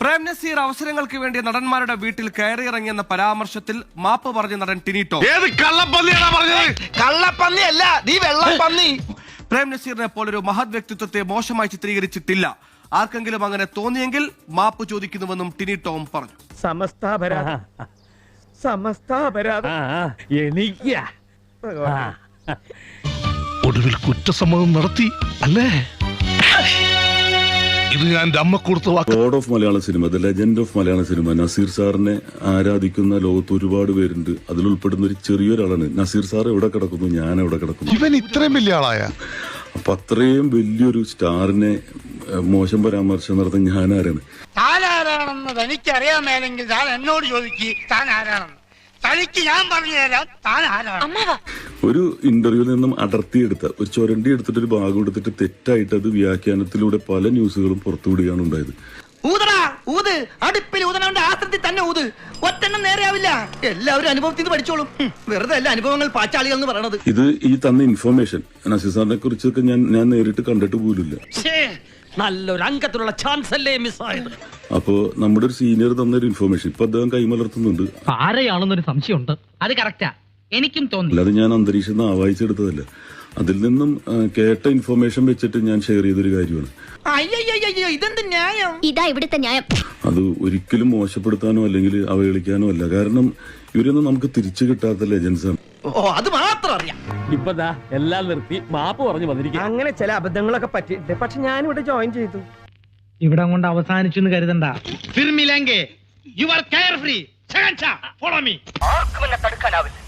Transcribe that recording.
പ്രേം നസീർ അവസരങ്ങൾക്ക് വേണ്ടി നടന്മാരുടെ വീട്ടിൽ കയറിയിറങ്ങിയെന്ന പരാമർശത്തിൽ മാപ്പ് പറഞ്ഞ നടൻ ടിനി ടോം. ഏത് കള്ളപ്പന്നിയാണോ പറഞ്ഞത്? കള്ളപ്പന്നിയല്ല, നീ വെള്ളപ്പന്നി. പ്രേം നസീറിനെ പോലൊരു മഹത് വ്യക്തിത്വത്തെ മോശമായി ചിത്രീകരിച്ചിട്ടില്ല. ആർക്കെങ്കിലും അങ്ങനെ തോന്നിയെങ്കിൽ മാപ്പ് ചോദിക്കുന്നുവെന്നും ടിനി ടോം പറഞ്ഞു. ഒടുവിൽ കുറ്റസമ്മതം നടത്തി അല്ലേ? ഇത് ഞാൻ അമ്മ കൊടുത്ത God of Malayala cinema, the legend of Malayala cinema, Naseer സാറിനെ ആരാധിക്കുന്ന ലോകത്ത് ഒരുപാട് പേരുണ്ട്. അതിലുൾപ്പെടുന്ന ഒരു ചെറിയൊരാളാണ് നസീർ സാർ. എവിടെ കിടക്കുന്നു, ഞാൻ എവിടെ കിടക്കുന്നു. ഇവൻ ഇത്രയും വലിയ ആളായ അപ്പൊ അത്രയും വലിയൊരു സ്റ്റാറിനെ മോശം പരാമർശം നടത്താൻ ഞാൻ ആരാണ്? താൻ ആരാണെന്ന് തനിക്കറിയാമേലെങ്കിൽ താൻ എന്നോട് ചോദിക്ക് താൻ ആരാണെന്ന്. തനിക്ക് ഞാൻ പറഞ്ഞു തരാം താൻ ആരാണ്. ഒരു ഇന്റർവ്യൂവിൽ നിന്നും അടർത്തിയെടുത്ത ഒരു ചുരണ്ടി എടുത്തിട്ട് ഒരു ഭാഗം എടുത്തിട്ട് തെറ്റായിട്ട് അത് വ്യാഖ്യാനത്തിലൂടെ പല ന്യൂസുകളും പുറത്തുവിടുകയാണ് ഉണ്ടായത്. ഊതടാ ഊത്, അടുപ്പിൽ ഊതനവന്റെ ആസ്ത്രത്തിൽ തന്നെ ഊത്. ഒറ്റെണ്ണം നേരെയാവില്ല. എല്ലാവരും അനുഭവത്തിൽ നിന്ന് പഠിച്ചോളും. വെറുതെ അല്ല അനുഭവങ്ങൾ പാച്ചാളികൾ എന്ന് പറയണത്. ഇത് ഈ തന്ന ഇൻഫർമേഷൻ നസീർ സാറിനെ കുറിച്ചൊക്കെ ഞാൻ നേരിട്ട് കണ്ടിട്ട് പോലില്ല. നല്ലൊരു അംഗത്തിനുള്ള ചാൻസ് അല്ലേ മിസ്സായത്. അപ്പോ നമ്മുടെ ഒരു സീനിയർ തന്നൊരു ഇൻഫർമേഷൻ ഇപ്പൊ അദ്ദേഹം കൈമലർത്തുന്നുണ്ട്. ആരെയാണെന്നൊരു സംശയമുണ്ട്. അത് കറക്റ്റാ, എനിക്കും തോന്നി. അല്ലാതെ ഞാൻ അന്തരീക്ഷം ആവാഹിച്ചെടുത്തതല്ല. അതിൽ നിന്നും കേട്ട ഇൻഫർമേഷൻ വെച്ചിട്ട് ഞാൻ ഷെയർ ചെയ്തൊരു കാര്യമാണ്. അയ്യോ ഇതെന്ത് ന്യായം? ഇതാ ഇവിടുത്തെ ന്യായം. അത് ഒരിക്കലും മോശപ്പെടുത്താനോ അല്ലെങ്കിൽ അവഹേളിക്കാനോ അല്ല. കാരണം ഇവരൊന്നും നമുക്ക് തിരിച്ചു കിട്ടാത്ത ലെജൻസാണ്. ഓ അത് മാത്രം അറിയാം. ഇപ്പതാ എല്ലാം നിർത്തി മാപ്പ് പറഞ്ഞു വന്നിരിക്കും. അങ്ങനെ ചില അബദ്ധങ്ങളൊക്കെ പറ്റിയിട്ടുണ്ട്. പക്ഷെ ഞാനിവിടെ ജോയിൻ ചെയ്തു. ഇവിടെ കൊണ്ട് അവസാനിച്ചു എന്ന് കരുതണ്ട. ആർക്കും എന്നെ തടുക്കാനാവില്ല.